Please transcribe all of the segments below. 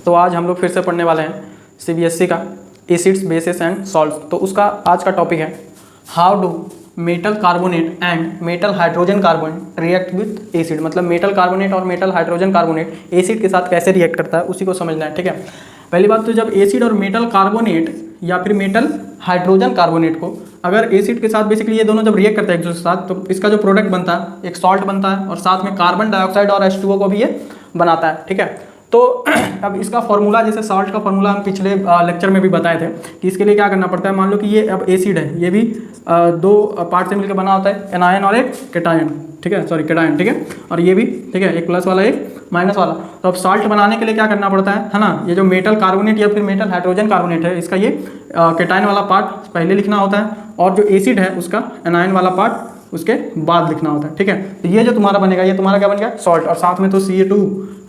तो आज हम लोग फिर से पढ़ने वाले हैं सीबीएसई का एसिड्स बेसिस एंड सॉल्ट्स। तो उसका आज का टॉपिक है how do metal carbonate and metal hydrogen carbonate react with acid. मतलब मेटल कार्बोनेट और मेटल हाइड्रोजन कार्बोनेट एसिड के साथ कैसे रिएक्ट करता है उसी को समझना है। ठीक है, पहली बात तो जब एसिड और मेटल कार्बोनेट या फिर मेटल हाइड्रोजन कार्बोनेट को अगर एसिड के साथ बेसिकली ये दोनों जब रिएक्ट करते हैं एक दूसरे के साथ तो इसका जो प्रोडक्ट बनता है एक सॉल्ट बनता है और साथ में कार्बन डाइऑक्साइड और H2O को भी ये बनाता है। ठीक है, तो अब इसका फॉर्मूला जैसे सॉल्ट का फॉर्मूला हम पिछले लेक्चर में भी बताए थे कि इसके लिए क्या करना पड़ता है। मान लो कि ये अब एसिड है, ये भी दो पार्ट से मिलकर बना होता है, एनायन और एक केटायन। ठीक है, सॉरी केटायन। ठीक है, और ये भी ठीक है, एक प्लस वाला एक माइनस वाला। तो अब सॉल्ट बनाने के लिए क्या करना पड़ता है ना, ये जो मेटल कार्बोनेट या फिर मेटल हाइड्रोजन कार्बोनेट है इसका ये केटायन वाला पार्ट पहले लिखना होता है और जो एसिड है उसका एनायन वाला पार्ट उसके बाद लिखना होता है। ठीक है, तो ये जो तुम्हारा बनेगा ये तुम्हारा क्या बन गया सॉल्ट, और साथ में तो Ca2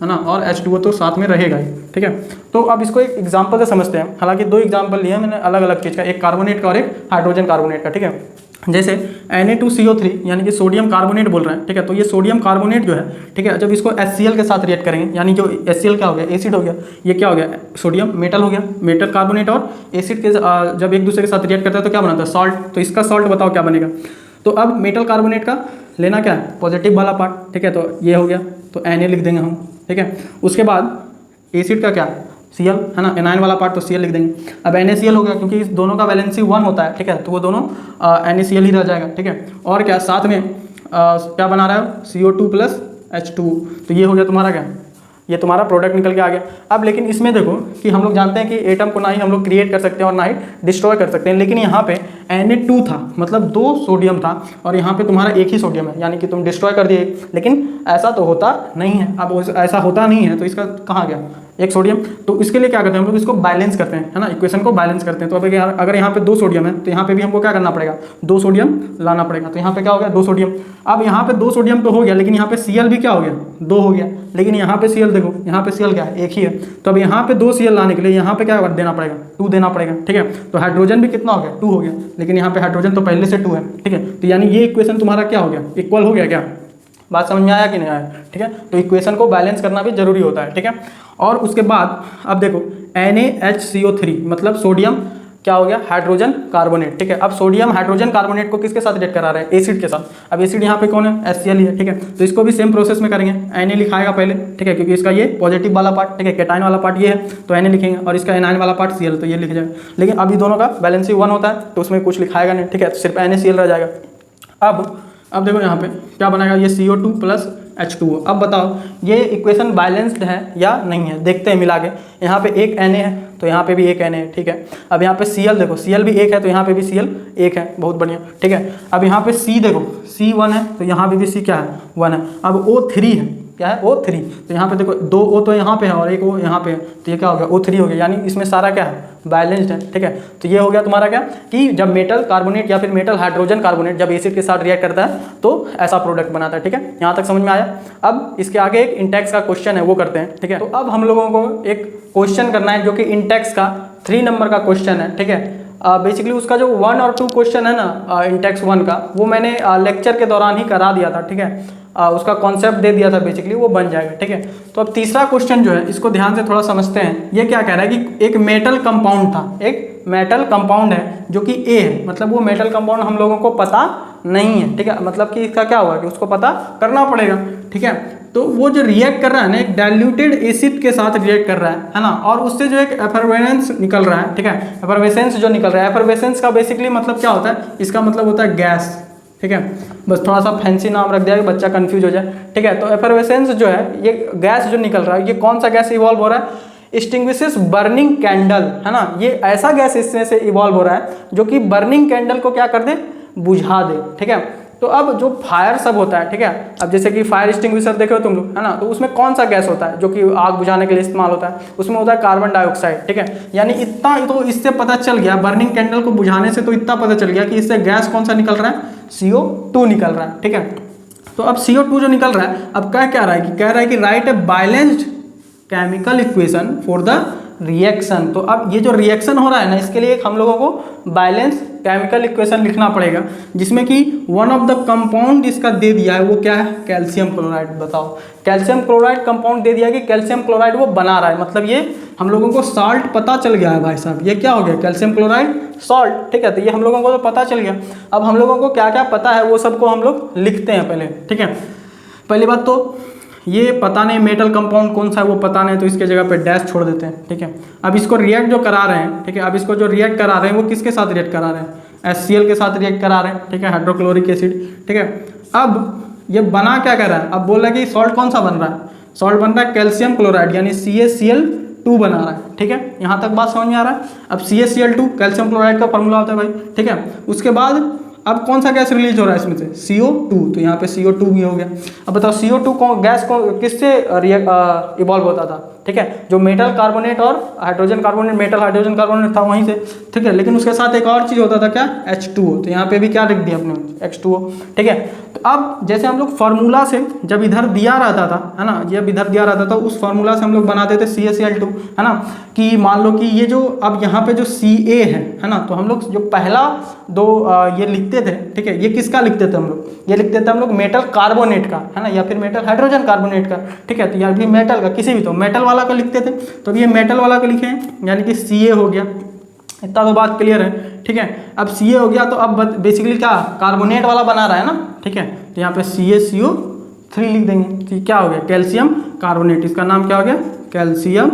है ना और H2O तो साथ में रहेगा ही। ठीक है, तो अब इसको एक एग्जांपल से समझते हैं। हालांकि दो एग्जांपल लिए मैंने अलग अलग चीज़ का, एक कार्बोनेट का और एक हाइड्रोजन कार्बोनेट का। ठीक है, जैसे Na2CO3 यानी कि सोडियम कार्बोनेट बोल रहे हैं। ठीक है, तो ये सोडियम कार्बोनेट जो है ठीक है, जब इसको HCl के साथ रिएक्ट करेंगे यानी जो HCl क्या हो गया एसिड हो गया, ये क्या हो गया सोडियम मेटल हो गया। मेटल कार्बोनेट और एसिड के जब एक दूसरे के साथ रिएक्ट करता है तो क्या बनाता है सॉल्ट। तो इसका सॉल्ट बताओ क्या बनेगा। तो अब मेटल कार्बोनेट का लेना क्या है पॉजिटिव वाला पार्ट। ठीक है, तो ये हो गया तो Na लिख देंगे हम। ठीक है, उसके बाद एसिड का क्या Cl है ना, एनायन वाला पार्ट तो Cl लिख देंगे। अब NaCl हो गया क्योंकि इस दोनों का वैलेंसी 1 होता है। ठीक है, तो वो दोनों NaCl ही रह जाएगा। ठीक है, और क्या साथ में क्या बना रहा है CO2 प्लस H2। तो ये हो गया तुम्हारा क्या, ये तुम्हारा प्रोडक्ट निकल के आ गया। अब लेकिन इसमें देखो कि हम लोग जानते हैं कि एटम को ना ही हम लोग क्रिएट कर सकते हैं और ना ही डिस्ट्रॉय कर सकते हैं, लेकिन यहाँ पे Na2 था मतलब 2 सोडियम था और यहाँ पे तुम्हारा एक ही सोडियम है, यानी कि तुम डिस्ट्रॉय कर दिए। लेकिन ऐसा तो होता नहीं है। अब ऐसा होता नहीं है तो इसका कहाँ गया एक सोडियम। तो इसके लिए क्या करते हैं हम लोग इसको बैलेंस करते हैं है ना, इक्वेशन को बैलेंस करते हैं। तो अब अगर यहाँ पे 2 सोडियम है तो यहाँ पे भी हमको क्या करना पड़ेगा 2 सोडियम लाना पड़ेगा। तो यहाँ पे क्या हो गया 2 सोडियम। अब यहाँ पे 2 सोडियम तो हो गया लेकिन यहाँ पे Cl भी क्या हो गया 2 हो गया, लेकिन यहाँ पे Cl देखो यहाँ पे Cl क्या है एक ही है। तो अब यहाँ पे 2 Cl लाने के लिए यहाँ पे क्या देना पड़ेगा 2 देना पड़ेगा। ठीक है, तो हाइड्रोजन भी कितना हो गया 2 हो गया, लेकिन यहाँ पे हाइड्रोजन तो पहले से 2 है। ठीक है, तो यानी ये इक्वेशन तुम्हारा क्या हो गया इक्वल हो गया। क्या बात समझ में आया कि नहीं आया। ठीक है, तो इक्वेशन को बैलेंस करना भी जरूरी होता है। ठीक है, और उसके बाद अब देखो NaHCO3 मतलब सोडियम क्या हो गया हाइड्रोजन कार्बोनेट। ठीक है, अब सोडियम हाइड्रोजन कार्बोनेट को किसके साथ रिएक्ट करा रहे हैं एसिड के साथ। अब एसिड यहाँ पे कौन है HCl ही है। ठीक है, तो इसको भी सेम प्रोसेस में करेंगे। Na लिखाएगा पहले। ठीक है, क्योंकि इसका ये पॉजिटिव वाला पार्ट ठीक है केटाइन वाला पार्ट ये है तो Na लिखेंगे और इसका एनायन वाला पार्ट Cl तो ये लिख जाएगा। लेकिन अभी दोनों का बैलेंस 1 होता है तो उसमें कुछ लिखाएगा नहीं। ठीक है, सिर्फ NaCl रह जाएगा। अब देखो यहाँ पे क्या बनाएगा ये CO2 प्लस H2O। अब बताओ ये इक्वेशन बैलेंस्ड है या नहीं है, देखते हैं मिला के। यहाँ पे एक Na है तो यहाँ पे भी एक Na है। ठीक है, अब यहाँ पे Cl देखो Cl भी एक है तो यहाँ पे भी Cl एक है, बहुत बढ़िया। ठीक है, अब यहाँ पे C देखो C 1 है तो यहाँ पे भी C क्या है 1 है। अब O3 है क्या है O3, तो यहाँ पे देखो 2 O तो यहाँ पे है और एक O यहाँ पे है तो ये क्या हो गया O3 हो गया, यानी इसमें सारा क्या है बैलेंस्ड है। ठीक है, तो ये हो गया तुम्हारा क्या कि जब मेटल कार्बोनेट या फिर मेटल हाइड्रोजन कार्बोनेट जब एसिड के साथ रिएक्ट करता है तो ऐसा प्रोडक्ट बनाता है। ठीक है, यहाँ तक समझ में आया। अब इसके आगे एक इंटेक्स का क्वेश्चन है वो करते हैं। ठीक है, तो अब हम लोगों को एक क्वेश्चन करना है जो कि इंटेक्स का 3 नंबर का क्वेश्चन है। ठीक है, बेसिकली उसका जो 1 और 2 क्वेश्चन है ना इंटेक्स 1 का वो मैंने लेक्चर के दौरान ही करा दिया था। ठीक है, उसका कॉन्सेप्ट दे दिया था, बेसिकली वो बन जाएगा। ठीक है, तो अब तीसरा क्वेश्चन जो है इसको ध्यान से थोड़ा समझते हैं। ये क्या कह रहा है कि एक मेटल कंपाउंड था, एक मेटल कंपाउंड है जो कि A है, मतलब वो मेटल कंपाउंड हम लोगों को पता नहीं है। ठीक है, मतलब कि इसका क्या हुआ कि उसको पता करना पड़ेगा। ठीक है, तो वो जो रिएक्ट कर रहा है ना एक डाइल्यूटेड एसिड के साथ रिएक्ट कर रहा है ना, और उससे जो एक एफरवेसेंस निकल रहा है। ठीक है, एफरवेसेंस जो निकल रहा है, एफरवेसेंस का बेसिकली मतलब क्या होता है, इसका मतलब होता है गैस। ठीक है, बस थोड़ा सा फैंसी नाम रख दिया कि बच्चा कंफ्यूज हो जाए। ठीक है, तो एफरवेसेंस जो है ये गैस जो निकल रहा है ये कौन सा गैस इवॉल्व हो रहा है एक्सटिंग्विशेस बर्निंग कैंडल है ना, ये ऐसा गैस इसमें से इवॉल्व हो रहा है जो कि बर्निंग कैंडल को क्या कर दे बुझा दे। ठीक है, तो अब जो फायर सब होता है ठीक है, अब जैसे कि फायर एक्सटिंग्विशर देखे हो तुम लोग है ना, तो उसमें कौन सा गैस होता है जो कि आग बुझाने के लिए इस्तेमाल होता है, उसमें होता है कार्बन डाइऑक्साइड। ठीक है, यानी इतना तो इससे पता चल गया बर्निंग कैंडल को बुझाने से तो इतना पता चल गया कि इससे गैस कौन सा निकल रहा है CO2 निकल रहा है। ठीक है, तो अब CO2 जो निकल रहा है अब क्या रहा है कि कह रहा है कि right a balanced chemical equation for the reaction. तो अब ये जो रिएक्शन हो रहा है ना इसके लिए हम लोगों को बैलेंस केमिकल इक्वेशन लिखना पड़ेगा, जिसमें कि वन ऑफ द कंपाउंड इसका दे दिया है वो क्या है कैल्शियम क्लोराइड। बताओ कैल्शियम क्लोराइड कंपाउंड दे दिया कि कैल्शियम क्लोराइड वो बना रहा है, मतलब ये हम लोगों को साल्ट पता चल गया है भाई साहब, ये क्या हो गया, कैल्शियम क्लोराइड सॉल्ट, ठीक है। तो ये हम लोगों को तो पता चल गया। अब हम लोगों को क्या क्या पता है वो सबको हम लोग लिखते हैं पहले, ठीक है। पहली बात तो ये पता नहीं मेटल कंपाउंड कौन सा है वो पता नहीं, तो इसके जगह पे डैश छोड़ देते हैं, ठीक है। अब इसको रिएक्ट जो करा रहे हैं, ठीक है, अब इसको जो रिएक्ट करा रहे हैं वो किसके साथ रिएक्ट करा रहे हैं, HCl के साथ रिएक्ट करा रहे हैं, ठीक है, हाइड्रोक्लोरिक एसिड, ठीक है। अब ये बना क्या कर रहा है, अब बोल रहा है कि सॉल्ट कौन सा बन रहा है, सॉल्ट बन रहा है कैल्शियम क्लोराइड यानी CaCl2 बना रहा है, ठीक है। यहाँ तक बात समझ में आ रहा है। अब CaCl2 कैल्शियम क्लोराइड का फॉर्मूला होता है भाई, ठीक है। उसके बाद अब कौन सा गैस रिलीज हो रहा है इसमें से, CO2, तो यहाँ पे CO2 भी हो गया। अब बताओ CO2 गैस को किससे इवॉल्व होता था, ठीक है, जो मेटल कार्बोनेट और hydrogen carbonate, metal hydrogen carbonate था वहीं से, ठीक है। लेकिन उसके साथ एक और चीज़ होता था क्या, H2O, तो यहाँ पे भी क्या लिख दिया अपने H2O, ठीक है। तो अब जैसे हम लोग फार्मूला से जब इधर दिया रहता था, है ना, जब इधर दिया रहता था उस फार्मूला से हम लोग बनाते थे CaCl2, है ना, कि मान लो कि ये जो अब यहाँ पे जो Ca है ना, तो हम लोग जो पहला दो ये लिखते थे, ठीक है, ये किसका लिखते थे हम लोग, ये लिखते थे हम लोग मेटल कार्बोनेट का, है ना, या फिर मेटल हाइड्रोजन कार्बोनेट का, ठीक है। तो यार भी मेटल का किसी भी, तो मेटल वाला का लिखते थे, तो ये मेटल वाला का लिखे हैं यानी कि Ca हो गया। इतना तो बात क्लियर है, ठीक है। अब Ca हो गया तो अब बेसिकली क्या कार्बोनेट वाला बना रहा है ना, ठीक है। तो यहाँ पे CaCO3 लिख देंगे, तो क्या हो गया कैल्शियम कार्बोनेट, इसका नाम क्या हो गया कैल्शियम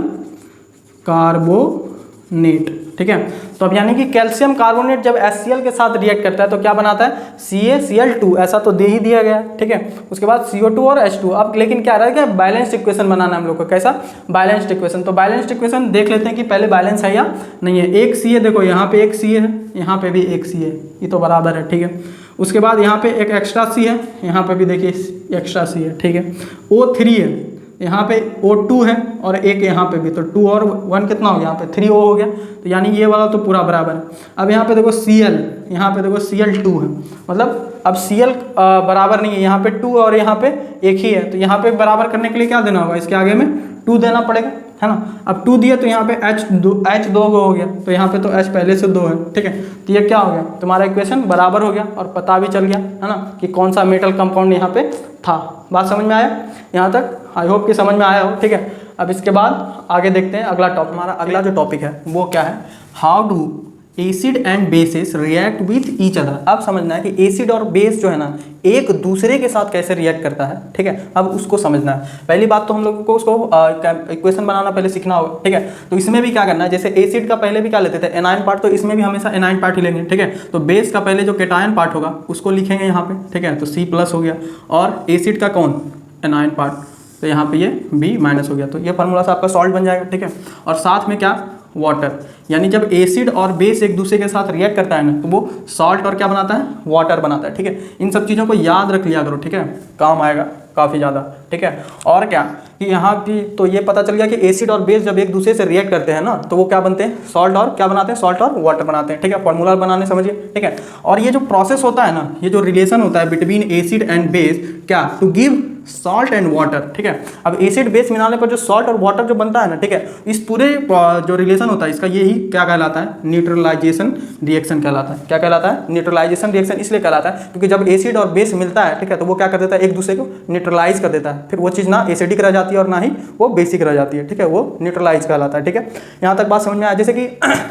कार्बोनेट, ठीक है। तो अब यानी कि कैल्शियम कार्बोनेट जब HCl के साथ रिएक्ट करता है तो क्या बनाता है CaCl2, ऐसा तो दे ही दिया गया, ठीक है। उसके बाद CO2 और H2। अब लेकिन क्या रहा है, बैलेंस्ड इक्वेशन बनाना है हम लोग को, कैसा बैलेंस्ड इक्वेशन। तो बैलेंस्ड इक्वेशन देख लेते हैं कि पहले बैलेंस है या नहीं है। एक Ca देखो, यहाँ पे एक Ca है, यहाँ पे भी एक Ca है, ये तो बराबर है, ठीक है। उसके बाद यहाँ पे एक एक्स्ट्रा C है, यहाँ पे भी देखिए एक्स्ट्रा C है, ठीक है। O3 है, यहाँ पे O2 है और एक यहाँ पे भी, तो 2 और 1 कितना हो गया, यहाँ पे 3O हो गया, तो यानी ये वाला तो पूरा बराबर है। अब यहाँ पे देखो Cl, यहाँ पे देखो Cl2 है, मतलब अब Cl बराबर नहीं है, यहाँ पे 2 और यहाँ पे एक ही है, तो यहाँ पे बराबर करने के लिए क्या देना होगा, इसके आगे में 2 देना पड़ेगा, है ना। अब 2 दिए तो यहाँ पे H2 हो गया, तो यहाँ पे तो H पहले से 2 है, ठीक है। तो ये क्या हो गया, तुम्हारा इक्वेशन बराबर हो गया और पता भी चल गया, है ना, कि कौन सा मेटल कंपाउंड यहाँ पे था। बात समझ में आया यहाँ तक, आई होप कि समझ में आया हो, ठीक है। अब इसके बाद आगे देखते हैं अगला टॉपिक। हमारा अगला जो टॉपिक है वो क्या है, how do acid and bases react with each other. अब समझना है कि एसिड और बेस जो है ना एक दूसरे के साथ कैसे रिएक्ट करता है, ठीक है। अब उसको समझना है। पहली बात तो हम लोगों को उसको इक्वेशन बनाना पहले सीखना होगा, ठीक है। तो इसमें भी क्या करना है, जैसे एसिड का पहले भी क्या लेते थे एनायन पार्ट, तो इसमें भी हमेशा एनायन पार्ट ही लेंगे, ठीक है। तो बेस का पहले जो केटायन पार्ट होगा उसको लिखेंगे यहाँ पे, ठीक है, तो C+ हो गया, और एसिड का कौन एनायन पार्ट, तो यहाँ पे ये B- हो गया, तो ये फार्मूला से आपका सॉल्ट बन जाएगा, ठीक है। और साथ में क्या वाटर, यानी जब एसिड और बेस एक दूसरे के साथ रिएक्ट करता है ना तो वो सॉल्ट और क्या बनाता है, वाटर बनाता है, ठीक है। इन सब चीज़ों को याद रख लिया करो, ठीक है, काम आएगा काफ़ी ज़्यादा, ठीक है। और क्या कि यहाँ की तो ये पता चल गया कि एसिड और बेस जब एक दूसरे से रिएक्ट करते हैं ना तो वो क्या बनते हैं, सॉल्ट और क्या बनाते हैं, सॉल्ट और वाटर बनाते हैं, ठीक है। फॉर्मूला बनाने समझिए, ठीक है। और ये जो प्रोसेस होता है ना, ये जो रिलेशन होता है बिटवीन एसिड एंड बेस, क्या to give salt and water, ठीक है। अब एसिड बेस मिलाने पर जो सॉल्ट और वाटर जो बनता है ना, ठीक है, इस पूरे जो रिलेशन होता है इसका यही क्या कहलाता है, न्यूट्रलाइजेशन रिएक्शन कहलाता है। क्या कहलाता है, न्यूट्रलाइजेशन रिएक्शन इसलिए कहलाता है क्योंकि जब एसिड और बेस मिलता है, ठीक है, तो वो क्या कर देता है, एक दूसरे को न्यूट्रलाइज कर देता है, फिर वो चीज़ ना एसिडिक रह जाती है और ना ही वो बेसिक रह जाती है, ठीक है, वो न्यूट्रलाइज कहलाता है, ठीक है। यहाँ तक बात समझ में आया। जैसे कि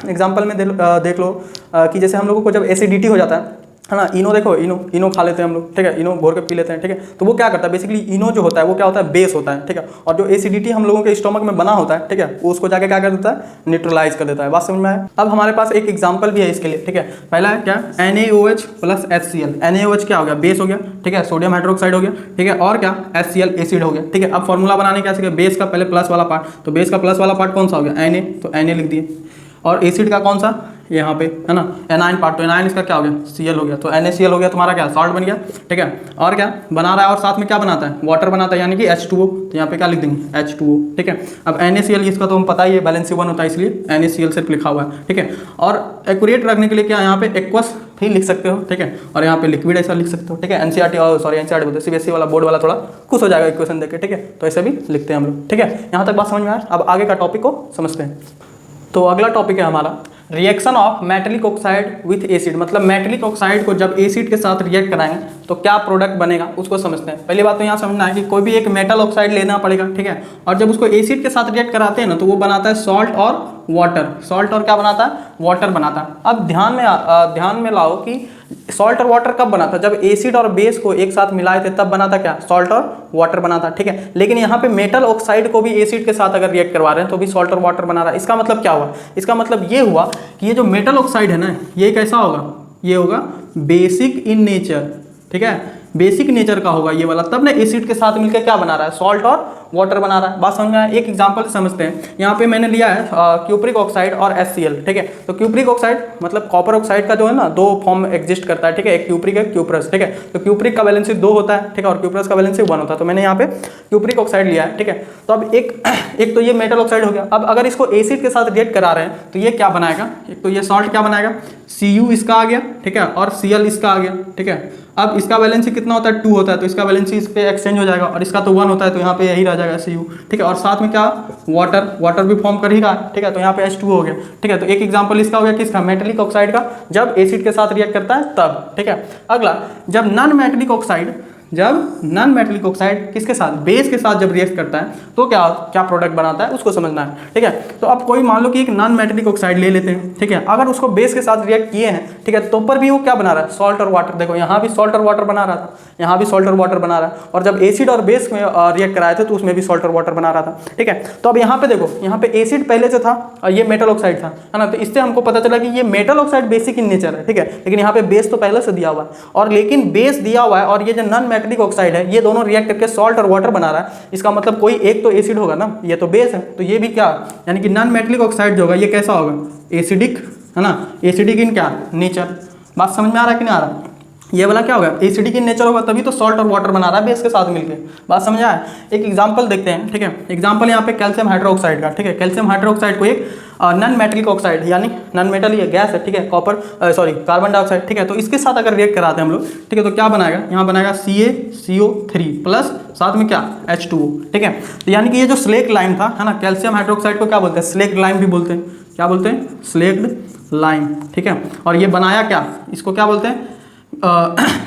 एग्जाम्पल में देख लो कि जैसे हम लोगों को जब एसिडिटी हो जाता है ना, इनो देखो, इनो खा लेते हैं हम लोग, ठीक है, इनो घोर के पी लेते हैं, ठीक है। तो वो क्या करता है, बेसिकली इनो जो होता है वो क्या होता है, बेस होता है, ठीक है। और जो एसिडिटी हम लोगों के स्टोमक में बना होता है, ठीक है, वो उसको जाके क्या कर देता है, न्यूट्रलाइज कर देता है। बात समझ में आया। अब हमारे पास एक एग्जाम्पल भी है इसके लिए, ठीक है। पहला है क्या, NaOH + HCl। NaOH क्या हो गया, बेस हो गया, ठीक है, सोडियम हाइड्रोक्साइड हो गया, ठीक है। और क्या, HCl एसिड हो गया, ठीक है। अब फॉर्मूला बनाने क्या सीखे, बेस का पहले प्लस वाला पार्ट, तो बेस का प्लस वाला पार्ट कौन सा हो गया, Na, तो Na लिख दिए। और एसिड का कौन सा, यहाँ पे है ना एनाइन पार्ट, तो एनाइन इसका क्या हो गया, Cl हो गया, तो NaCl हो गया, तुम्हारा क्या सॉल्ट बन गया, ठीक है। और क्या बना रहा है, और साथ में क्या बनाता है, वाटर बनाता है, यानी कि H2O, तो यहाँ पे क्या लिख देंगे H2O, ठीक है। अब NaCl इसका तो हम पता ही है, बैलेंसी 1 होता है इसलिए NaCl सिर्फ लिखा हुआ है, ठीक है। और एक्यूरेट रखने के लिए क्या यहाँ पे एक्वस भी लिख सकते हो, ठीक है, और यहाँ पे लिक्विड ऐसा लिख सकते हो, ठीक है। NCERT बोलते हैं, CBSE वाला बोर्ड वाला थोड़ा खुश हो जाएगा इक्वेशन देख के, ठीक है, तो ऐसे भी लिखते हैं हम लोग, ठीक है। यहाँ तक बात समझ में आया। अब आगे का टॉपिक को समझते हैं। तो अगला टॉपिक है हमारा reaction of metallic oxide with acid, मतलब मेटलिक ऑक्साइड को जब एसिड के साथ रिएक्ट कराएंगे तो क्या प्रोडक्ट बनेगा उसको समझते हैं। पहली बात तो यहाँ समझना है कि कोई भी एक मेटल ऑक्साइड लेना पड़ेगा, ठीक है, और जब उसको एसिड के साथ रिएक्ट कराते हैं ना तो वो बनाता है सॉल्ट और वाटर। सॉल्ट और क्या बनाता है? वाटर बनाता है। अब ध्यान में लाओ कि सॉल्ट और वाटर कब बना था? जब एसिड और बेस को एक साथ मिलाए थे तब बना था क्या? सॉल्ट और वाटर बना था, ठीक है। लेकिन यहाँ पे मेटल ऑक्साइड को भी एसिड के साथ अगर रिएक्ट करवा रहे हैं तो भी सॉल्ट और वाटर बना रहा है। इसका मतलब क्या हुआ? इसका मतलब ये हुआ कि ये जो मेटल ऑक्साइड है ना, ये कैसा होगा? ये होगा बेसिक इन नेचर, ठीक है, बेसिक नेचर का होगा ये वाला, तब ना एसिड के साथ मिलकर क्या बना रहा है? सॉल्ट और वाटर बना रहा है। बात समझ में आया? एक एग्जांपल समझते हैं। यहाँ पे मैंने लिया है क्यूप्रिक ऑक्साइड और HCl, ठीक है। तो क्यूप्रिक ऑक्साइड मतलब कॉपर ऑक्साइड का जो है ना दो फॉर्म एग्जिस्ट करता है, ठीक है, एक क्यूप्रिक है क्यूप्रस, ठीक है। तो क्यूप्रिक का वैलेंसी 2 होता है, ठीक है, और क्यूप्रस का वैलेंसी 1 होता है। तो मैंने यहाँ पे क्यूप्रिक ऑक्साइड लिया है, ठीक है। तो अब एक तो ये मेटल ऑक्साइड हो गया। अब अगर इसको एसिड के साथ रिएक्ट करा रहे हैं तो ये क्या बनाएगा? एक तो ये सॉल्ट क्या बनाएगा? Cu इसका आ गया, ठीक है, और Cl इसका आ गया, ठीक है। अब इसका वैलेंसी कितना होता है? 2 होता है, तो इसका वैलेंसी इस पे एक्सचेंज हो जाएगा, और इसका तो 1 होता है तो यहाँ पे यही रह जाएगा Cu, ठीक है। और साथ में क्या? वाटर भी फॉर्म कर ही रहा है, ठीक है, तो यहाँ पे H2 हो गया, ठीक है। तो एक एग्जांपल इसका हो गया किसका? मेटलिक ऑक्साइड का, जब एसिड के साथ रिएक्ट करता है तब, ठीक है। अगला, जब नॉन मेटलिक ऑक्साइड किसके साथ? बेस के साथ जब रिएक्ट करता है तो क्या प्रोडक्ट बनाता है उसको समझना है, ठीक है। तो अब कोई मान लो कि एक नॉन मेटलिक ऑक्साइड ले लेते हैं, ठीक है, अगर उसको बेस के साथ रिएक्ट किए हैं, ठीक है, तो पर भी वो क्या बना रहा है? सॉल्ट और वाटर। देखो यहाँ भी सॉल्ट और वाटर बना रहा था, यहाँ भी सॉल्ट और वाटर बना रहा है, और जब एसिड और बेस में रिएक्ट कराए थे तो उसमें भी सॉल्ट और वाटर बना रहा था, ठीक है। तो अब यहाँ पे देखो, यहाँ पे एसिड पहले से था और ये मेटल ऑक्साइड था, है ना, तो इससे हमको पता चला कि ये metal oxide basic in nature है, ठीक है। लेकिन यहाँ पे बेस तो पहले से दिया हुआ है, और लेकिन बेस दिया हुआ है और ये जो नॉन मेटलिक ऑक्साइड है ये दोनों रिएक्ट करके सॉल्ट और वाटर बना रहा है। इसका मतलब कोई एक तो एसिड होगा ना, ये तो बेस है, तो ये भी क्या, यानी कि नॉन मेटलिक ऑक्साइड जो होगा ये कैसा होगा? एसिडिक, है ना, एसिडिक इन क्या? नेचर। बात समझ में आ रहा है कि नहीं आ रहा? ये वाला क्या होगा? एसिडिक इन नेचर होगा, तभी तो सॉल्ट और वाटर बना रहा है बेस के साथ मिलके। बात समझ आया? एक एग्जांपल देखते हैं, ठीक है। एग्जांपल यहाँ पे कैल्शियम हाइड्रोक्साइड का, ठीक है। कैल्शियम हाइड्रोक्साइड को एक नॉन मेटलिक ऑक्साइड, यानी नॉन मेटल ये गैस है, ठीक है, कार्बन डाइऑक्साइड, ठीक है, तो इसके साथ अगर रिएक्ट कराते हैं हम लोग, ठीक है, तो क्या बनाएगा? यहाँ बनाएगा CaCO3 प्लस साथ में क्या? H2O, ठीक है। तो यानी कि ये जो स्लेक्ट लाइम था, है ना, कैल्शियम हाइड्रोक्साइड को क्या बोलते हैं? स्लेक्ट लाइम भी बोलते हैं। क्या बोलते हैं? स्लेक्ड लाइम, ठीक है। और ये बनाया क्या? इसको क्या बोलते हैं?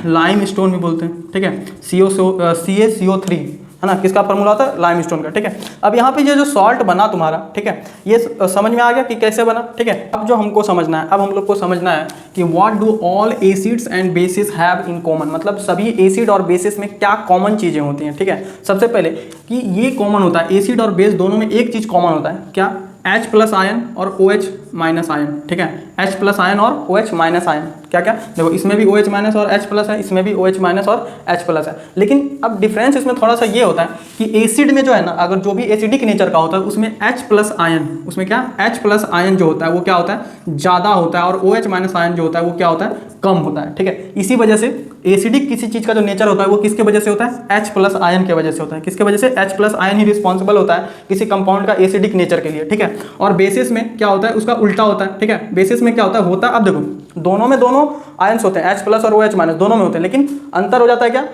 लाइम स्टोन भी बोलते हैं, ठीक है। CaCO3, है ना, किसका फॉर्मूला होता है? लाइम स्टोन का, ठीक है। अब यहाँ पे ये जो सॉल्ट बना तुम्हारा, ठीक है, ये समझ में आ गया कि कैसे बना, ठीक है। अब जो हमको समझना है, अब हम लोग को समझना है कि what do all acids and bases have in common, मतलब सभी एसिड और बेसिस में क्या कॉमन चीज़ें होती हैं, ठीक है। सबसे पहले कि ये कॉमन होता है, एसिड और बेस दोनों में एक चीज़ कॉमन होता है, क्या? H प्लस आयन और OH माइनस आयन, ठीक है। H प्लस आयन और OH माइनस आयन, क्या क्या? देखो इसमें भी OH माइनस और H प्लस है, इसमें भी OH माइनस और H प्लस है। लेकिन अब डिफरेंस इसमें थोड़ा सा ये होता है कि एसिड में जो है ना, अगर जो भी एसिडिक नेचर का होता है उसमें H प्लस आयन, उसमें क्या? H प्लस आयन जो होता है वो क्या होता है? ज़्यादा होता है, और OH माइनस आयन जो होता है वो क्या होता है? कम होता है, ठीक है। इसी वजह से एसिडिक किसी चीज़ का जो नेचर होता है वो किसके वजह से होता है? H प्लस आयन के वजह से होता है। किसके वजह से? H प्लस आयन ही रिस्पॉन्सिबल होता है किसी कंपाउंड का एसिडिक नेचर के लिए, ठीक है। और बेसिस में क्या होता है? उसका उल्टा होता है, ठीक है। बेसिस में क्या होता है? अब देखो दोनों में दोनों आयन्स होते हैं, H प्लस और OH माइनस दोनों में होते हैं, लेकिन अंतर हो जाता है क्या?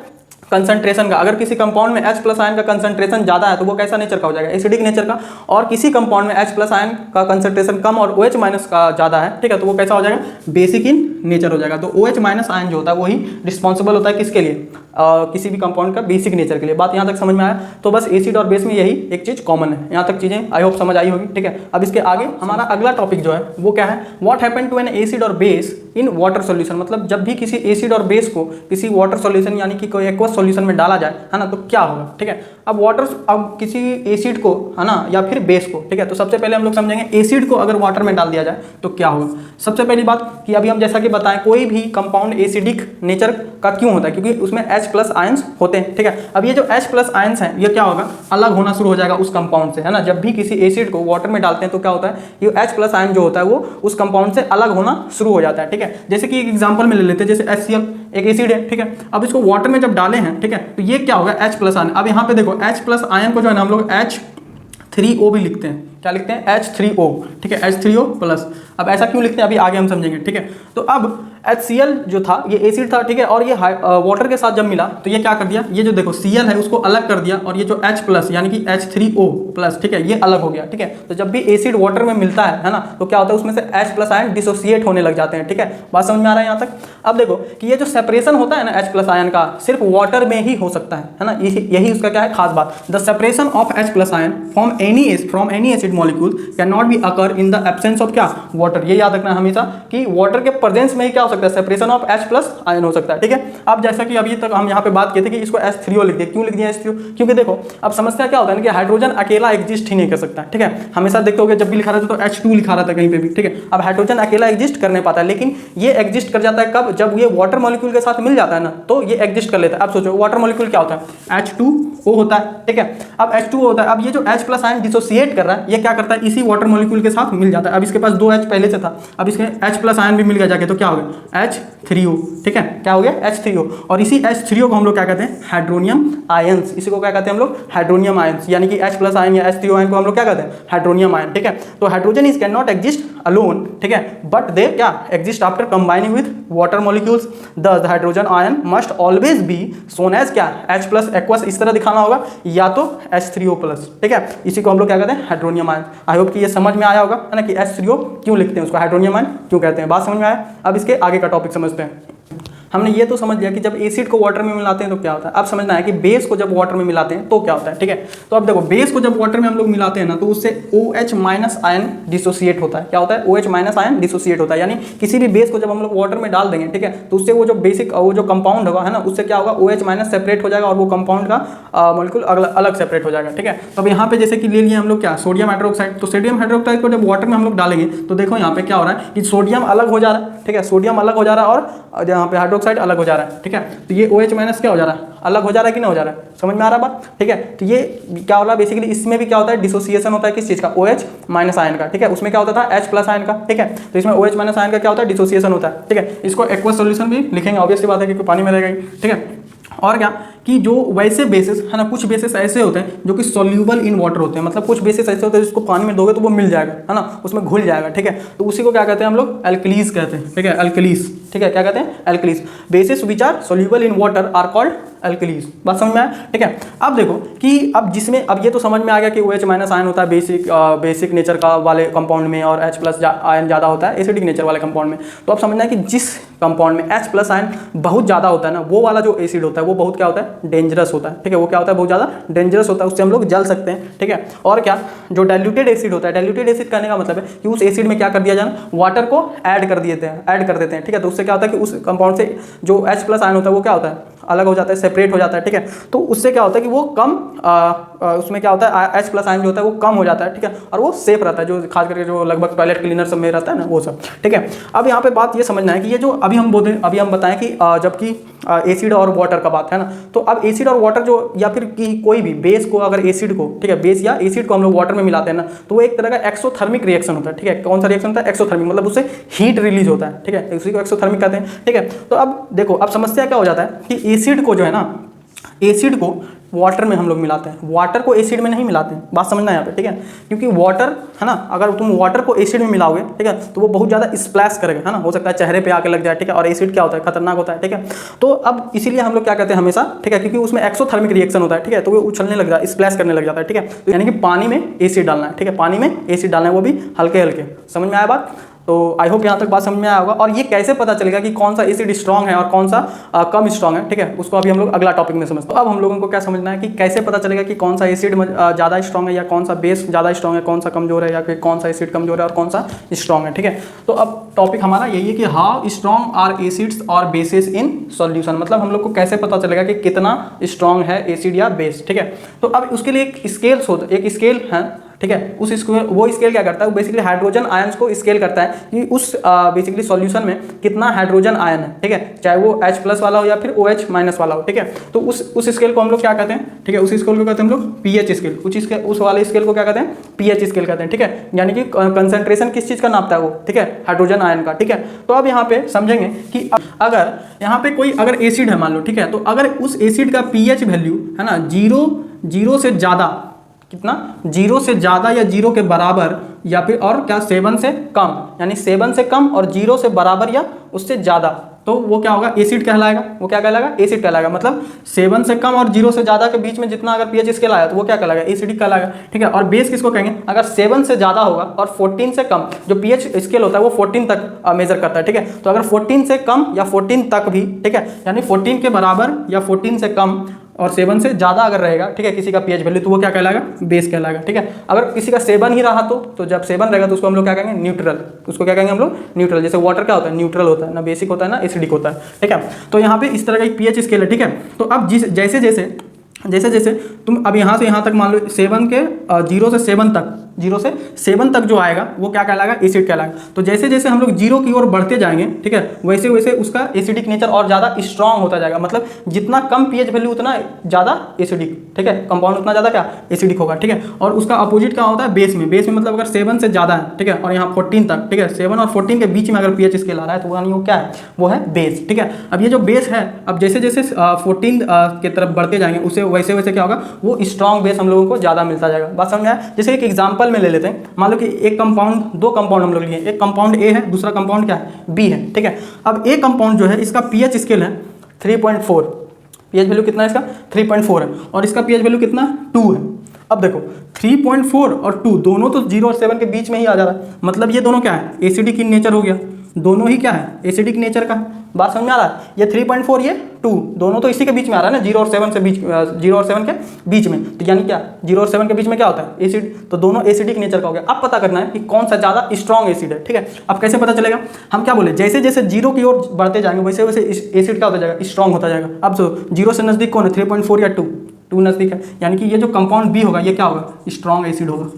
कंसंट्रेशन का। अगर किसी कंपाउंड में H प्लस आयन का कंसंट्रेशन ज़्यादा है तो वो कैसा नेचर का हो जाएगा? एसिडिक नेचर का। और किसी कंपाउंड में H प्लस आयन का कंसंट्रेशन कम और OH माइनस का ज़्यादा है, ठीक है, तो वो कैसा हो जाएगा? बेसिक इन नेचर हो जाएगा। तो OH माइनस आयन जो होता है वही रिस्पॉन्सिबल होता है किसके लिए? किसी भी कंपाउंड का बेसिक नेचर के लिए। बात यहाँ तक समझ में आया? तो बस एसिड और बेस में यही एक चीज़ कॉमन है। यहाँ तक चीज़ें आई होप समझ आई होगी, ठीक है। अब इसके आगे हमारा अगला टॉपिक जो है वो क्या है? What happen to an acid और बेस इन वाटर सॉल्यूशन, मतलब जब भी किसी एसिड और बेस को किसी वाटर सॉल्यूशन यानी कि कोई एक्वस सॉल्यूशन में डाला जाए, है ना, तो क्या होगा, ठीक है। अब किसी एसिड को, है ना, या फिर बेस को, ठीक है, तो सबसे पहले हम लोग समझेंगे एसिड को अगर वाटर में डाल दिया जाए तो क्या होगा। सबसे पहली बात कि अभी हम जैसा कि बताएं कोई भी कंपाउंड एसिडिक नेचर का क्यों होता है? क्योंकि उसमें H प्लस आयंस होते हैं, ठीक है। अब ये जो H प्लस आयंस हैं ये क्या होगा? अलग होना शुरू हो जाएगा उस कंपाउंड से, है ना। जब भी किसी एसिड को वाटर में डालते हैं तो क्या होता है? ये H प्लस आयन जो होता है वो उस कंपाउंड से अलग होना शुरू हो जाता है, ठीक है। जैसे कि एक एग्जाम्पल में ले लेते हैं, जैसे HCl एक एसिड है, ठीक है। अब इसको वाटर में जब डाले हैं, ठीक है, तो ये क्या होगा? H plus ion. अब यहाँ पे देखो H प्लस आयन को जो है ना हम लोग H3O भी लिखते हैं, क्या लिखते हैं H3O, ठीक है, H3O प्लस। अब ऐसा क्यों लिखते हैं अभी आगे हम समझेंगे, ठीक है। तो अब HCl जो था ये एसिड था, ठीक है, और ये वाटर के साथ जब मिला तो ये क्या कर दिया, ये जो देखो Cl है उसको अलग कर दिया, और ये जो H प्लस यानी कि H3O प्लस, ठीक है, ये अलग हो गया, ठीक है। तो जब भी एसिड वाटर में मिलता है ना, तो क्या होता है उसमें से H प्लस आयन डिसोसिएट होने लग जाते हैं, ठीक है। बात समझ में आ रहा है यहाँ तक। अब देखो कि ये जो सेपरेशन होता है ना H प्लस आयन का सिर्फ वाटर में ही हो सकता है ना, यही उसका क्या है खास बात। The separation of H plus ion from any acid molecule can not be occur in the absence of क्या, वाटर। ये याद रखना हमेशा कि वाटर के प्रेजेंस में ही क्या हो सकता है, separation of H plus ion हो सकता है, ठीक है। अब जैसा कि अभी तक हम यहाँ पे बात किए थे कि इसको H3O लिख दिया, क्यों लिख दिया H3O, क्योंकि देखो अब समस्या क्या होता है ना कि हाइड्रोजन अकेला एग्जिस्ट ही नहीं कर सकता, ठीक है। हमेशा देखते होगे जब भी लिखा रहता तो H2 लिखा रहता कहीं पे भी, ठीक है। अब हाइड्रोजन अकेला एग्जिस्ट कर नहीं पाता है, लेकिन ये एग्जिस्ट कर जाता है कब, जब ये वाटर मॉलिक्यूल के साथ मिल जाता है ना, तो ये एग्जिस्ट कर लेता है। अब सोचो वाटर मॉलिक्यूल क्या होता है, H2O होता है, ठीक है। अब H2O होता है, अब ये जो H प्लस आयन डिसोसिएट कर रहा है, ये क्या करता है, इसी वाटर मॉलिक्यूल के साथ मिल जाता है। अब इसके पास 2 H पहले से था, अब इसके H प्लस आयन भी मिल गया जाके, तो क्या हो गया H3O, ठीक है, क्या हो गया H3O। और इसी H3O को हम लोग क्या कहते हैं, हाइड्रोनियम आयंस। इसी को क्या कहते हैं हम लोग, हाइड्रोनियम आयंस, यानी कि H प्लस आयन या H3O आयन को हम लोग क्या कहते हैं, हाइड्रोनियम आयन, ठीक है। तो hydrogen is can not exist alone, ठीक है, बट दे क्या exist after combining with water molecules. Thus the hydrogen ion must always be shown as क्या, H प्लस एक्वस, इस तरह दिखाना होगा, या तो H3O प्लस, ठीक है। इसी को हम लोग क्या कहते हैं, हाइड्रोनियम आयन। आई होप कि ये समझ में आया होगा है ना कि H3O क्यों लिखते हैं, उसको हाइड्रोनियम आयन क्यों कहते हैं। बात समझ में आया। अब इसके आगे का टॉपिक समझते हैं। हमने ये तो समझ लिया कि जब एसिड को वाटर में मिलाते हैं तो क्या होता है। अब समझना है कि बेस को जब वाटर में मिलाते हैं तो क्या होता है, ठीक है। तो अब देखो बेस को जब वाटर में हम लोग मिलाते हैं ना, तो उससे OH माइनस आयन डिसोसिएट होता है। क्या होता है, OH माइनस आयन डिसोसिएट होता है, यानी किसी भी बेस को जब हम लोग वाटर में डाल देंगे, ठीक है, तो उससे वो जो बेसिक वो जो कंपाउंड होगा है ना, उससे क्या होगा, OH माइनस सेपरेट हो जाएगा और वो कंपाउंड का मॉलिक्यूल अलग सेपरेट हो जाएगा, ठीक है। तो अब यहाँ पे जैसे कि ले लिए हम लोग क्या, सोडियम हाइड्रोक्साइड। तो सोडियम हाइड्रोक्साइड को जब वाटर में हम लोग डालेंगे तो देखो यहाँ पे क्या हो रहा है कि सोडियम अलग हो जा रहा है, ठीक है, सोडियम अलग हो जा रहा है और यहाँ पे हाइड्रोक्साइड अलग हो जा रहा है, ठीक है। तो ये OH माइनस क्या हो जा रहा है, अलग हो जा रहा है कि नहीं हो जा रहा है, समझ में आ रहा है बात, ठीक है। तो ये क्या हो रहा है बेसिकली, इसमें भी क्या होता है, डिसोसिएशन होता है किस चीज़ का, OH माइनस आयन का, ठीक है। उसमें क्या होता था H प्लस आयन का, ठीक है। तो इसमें OH माइनस आयन का क्या होता है, डिसोसिएशन होता है, ठीक है। इसको एक्वस सॉल्यूशन भी लिखेंगे, ऑब्वियस सी बात है क्योंकि पानी में रहेगा, ठीक है। और क्या कि जो वैसे बेसिस है ना, कुछ बेसिस ऐसे होते हैं जो कि सॉल्यूबल इन वाटर होते हैं, मतलब कुछ बेसिस ऐसे होते हैं जिसको पानी में दोगे तो वो मिल जाएगा है ना, उसमें घुल जाएगा, ठीक है। तो उसी को क्या कहते हैं हम लोग, एल्कलीज कहते हैं, ठीक है, एल्कलीज, ठीक है, क्या कहते हैं, alkalis. Bases which are soluble in water are called alkalis. बात समझ में आया, ठीक है। अब देखो कि अब जिसमें अब ये तो समझ में आ गया कि OH माइनस आयन होता है बेसिक नेचर का वाले कंपाउंड में, और H प्लस आयन ज़्यादा होता है एसिडिक नेचर वाले कंपाउंड में। तो अब समझना है कि जिस कंपाउंड में H प्लस आयन बहुत ज़्यादा होता है ना, वो वाला जो एसिड होता है वो बहुत क्या होता है, डेंजरस होता है, ठीक है। वो क्या होता है, बहुत ज़्यादा डेंजरस होता है, उससे हम लोग जल सकते हैं, ठीक है। और क्या, जो डाइल्यूटेड एसिड होता है, डाइल्यूटेड एसिड कहने का मतलब है कि उस एसिड में क्या कर दिया जाए, वाटर को ऐड कर देते हैं, ठीक है। तो उससे क्या होता है कि उस कंपाउंड से जो H प्लस आयन होता है वो क्या होता है, अलग हो जाता है, सेपरेट हो जाता है, ठीक है। तो उससे क्या होता है कि वो कम उसमें क्या होता है, H प्लस आयन जो होता है वो कम हो जाता है, ठीक है, और वो सेफ रहता है, जो खास करके जो लगभग टॉयलेट क्लीनर सब में रहता है ना वो सब, ठीक है। अब यहाँ पे बात ये समझना है कि ये जो अभी हम बताएं कि जबकि एसिड और वाटर का बात है ना, तो अब एसिड और वाटर जो या फिर कि कोई भी बेस को अगर एसिड को, ठीक है, बेस या एसिड को हम लोग वाटर में मिलाते हैं ना, तो वो एक तरह का एक्सोथर्मिक रिएक्शन होता है, ठीक है। कौन सा रिएक्शन होता है, एक्सोथर्मिक, मतलब उससे हीट रिलीज होता है, ठीक है, उसी को एक्सोथर्मिक कहते हैं, ठीक है। तो अब देखो अब समस्या क्या हो जाता है कि एसिड को जो है ना, एसिड को वाटर में हम लोग मिलाते हैं, वाटर को एसिड में नहीं मिलाते हैं। बात समझना है यहाँ पे, ठीक है, क्योंकि वाटर है ना, अगर तुम वाटर को एसिड में मिलाओगे, ठीक है, तो वो बहुत ज़्यादा स्प्लैश करेगा, है ना, हो सकता है चेहरे पे आके लग जाए, ठीक है। और एसिड क्या होता है, खतरनाक होता है, ठीक है। तो अब इसीलिए हम लोग क्या कहते हैं हमेशा, ठीक है, क्योंकि उसमें एक्सोथर्मिक रिएक्शन होता है, ठीक है, तो वो उछलने लग जाता है, स्प्लैश करने लग जाता है, ठीक है। तो यानी कि पानी में एसिड डालना है, ठीक है, पानी में एसिड डालना है, वो भी हल्के हल्के। समझ में आया बात। तो आई होप यहाँ तक बात समझ में आया होगा। और ये कैसे पता चलेगा कि कौन सा एसिड स्ट्रॉन्ग है और कौन सा कम स्ट्रॉन्ग है, ठीक है, उसको अभी हम लोग अगला टॉपिक में समझते हैं। तो अब हम लोगों को क्या समझना है कि कैसे पता चलेगा कि कौन सा एसिड ज़्यादा स्ट्रॉन्ग है या कौन सा बेस ज़्यादा स्ट्रॉन्ग है, कौन सा कमजोर है या फिर कौन सा एसिड कमजोर है और कौन सा स्ट्रॉन्ग है, ठीक है। तो अब टॉपिक हमारा यही है कि हाउ स्ट्रॉन्ग आर एसिड्स और बेसिस इन सॉल्यूशन, मतलब हम लोग को कैसे पता चलेगा कि कितना स्ट्रॉन्ग है एसिड या बेस, ठीक है। तो अब उसके लिए एक स्केल है, ठीक है। उस स्केल, वो स्केल क्या करता है, वो बेसिकली हाइड्रोजन आयंस को स्केल करता है कि उस बेसिकली सॉल्यूशन में कितना हाइड्रोजन आयन है, ठीक है, चाहे वो H प्लस वाला हो या फिर OH माइनस वाला हो, ठीक है। तो उस स्केल को हम लोग क्या कहते हैं, ठीक है, उस स्केल को कहते हैं हम लोग pH स्केल। उस वाले स्केल को क्या कहते हैं, pH स्केल कहते हैं, ठीक है। यानी कि कंसंट्रेशन किस चीज़ का नापता है वो, ठीक है, हाइड्रोजन आयन का, ठीक है। तो अब यहाँ पे समझेंगे कि अगर यहाँ पे कोई अगर एसिड है मान लो, ठीक है, तो अगर उस एसिड का pH वैल्यू है ना 0 से ज़्यादा कितना, 0 से ज़्यादा या 0 के बराबर, या फिर और क्या 7 से कम, यानी 7 से कम और 0 से बराबर या उससे ज़्यादा, तो वो क्या होगा, एसिड कहलाएगा। वो क्या कहलाएगा, एसिड कहलाएगा। मतलब 7 से कम और 0 से ज़्यादा के बीच में जितना अगर पीएच स्केल आया तो वो क्या कहलाएगा, एसिडिक कहलाएगा। ठीक है, और बेस किसको कहेंगे, अगर 7 से ज़्यादा होगा और 14 से कम, जो पीएच स्केल होता है वो 14 तक मेजर करता है। ठीक है, तो अगर 14 से कम या 14 तक भी, ठीक है, यानी 14 के बराबर या 14 से कम और 7 से ज़्यादा अगर रहेगा, ठीक है, किसी का पीएच वैल्यू, तो वो क्या कहलाएगा, बेस कहलाएगा। ठीक है, अगर किसी का 7 ही रहा तो जब 7 रहेगा तो उसको हम लोग क्या कहेंगे, न्यूट्रल। उसको क्या कहेंगे हम लोग, न्यूट्रल। जैसे वाटर क्या होता है, न्यूट्रल होता है, ना बेसिक होता है ना एसिडिक होता है। ठीक है, तो यहाँ पे इस तरह का एक पीएच स्केल है। ठीक है, तो अब जैसे जैसे तुम अब यहाँ से यहाँ तक मान लो 7 के 0 से 7 तक, 0 से 7 तक जो आएगा वो क्या कहलाएगा, एसिड कहलाएगा। तो जैसे जैसे हम लोग 0 की ओर बढ़ते जाएंगे, ठीक है, वैसे वैसे उसका एसिडिक नेचर और ज़्यादा स्ट्रांग होता जाएगा। मतलब जितना कम पीएच वैल्यू उतना ज़्यादा एसिडिक, ठीक है, कंपाउंड उतना ज़्यादा क्या, एसिडिक होगा। ठीक है, और उसका अपोजिट क्या होता है, बेस में। बेस में मतलब अगर 7 से ज़्यादा है, ठीक है, और यहाँ 14 तक, ठीक है, 7 और 14 के बीच में अगर पीएच स्केल आ रहा है तो वो क्या है, वो है बेस। ठीक है, अब ये जो बेस है, अब जैसे जैसे 14 की तरफ बढ़ते जाएंगे उसे वैसे वैसे क्या होगा, वो स्ट्रॉन्ग बेस हम लोगों को ज़्यादा मिलता जाएगा। बात समझ में आया। जैसे एक एग्जांपल में ले लेते हैं, मान लो कि एक कंपाउंड, दो कंपाउंड हम लोग लिए, एक कंपाउंड ए है, दूसरा कंपाउंड क्या है, बी है। ठीक है, अब ए कंपाउंड जो है इसका पीएच स्केल है 3.4, पीएच वैल्यू कितना है इसका, 3.4 है, और इसका पीएच वैल्यू कितना, 2 है। अब देखो 3.4 और 2 दोनों तो 0 और 7 के बीच में ही आ जा रहा है, मतलब ये दोनों क्या है, एसिडिक इन नेचर हो गया, दोनों ही क्या है, एसिडिक नेचर का। बात समझ में आ रहा है। ये 3.4 ये 2 दोनों तो इसी के बीच में आ रहा है ना, 0 और 7 से बीच, 0 और 7 के बीच में, तो यानी क्या, 0 और 7 के बीच में क्या होता है, एसिड, तो दोनों एसिडिक नेचर का हो गया। अब पता करना है कि कौन सा ज़्यादा स्ट्रॉन्ग एसिड है। ठीक है, अब कैसे पता चलेगा, हम क्या बोले, जैसे जैसे 0 की ओर बढ़ते जाएंगे वैसे वैसे एसिड क्या होता जाएगा, स्ट्रॉन्ग होता जाएगा। अब जो 0 से नज़दीक कौन है, 3.4 या 2 नज़दीक है, यानी कि ये जो कंपाउंड बी होगा ये क्या होगा, स्ट्रॉन्ग एसिड होगा।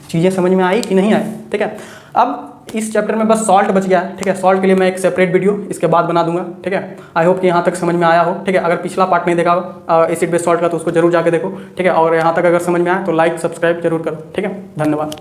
चीज़ें समझ में आई कि नहीं आई। ठीक है, अब इस चैप्टर में बस सॉल्ट बच गया है। ठीक है, सॉल्ट के लिए मैं एक सेपरेट वीडियो इसके बाद बना दूंगा। ठीक है, आई होप कि यहाँ तक समझ में आया हो। ठीक है, अगर पिछला पार्ट नहीं देखा हो एसिड बेस सॉल्ट का तो उसको जरूर जाके देखो। ठीक है, और यहाँ तक अगर समझ में आया तो लाइक सब्सक्राइब जरूर करो। ठीक है, धन्यवाद।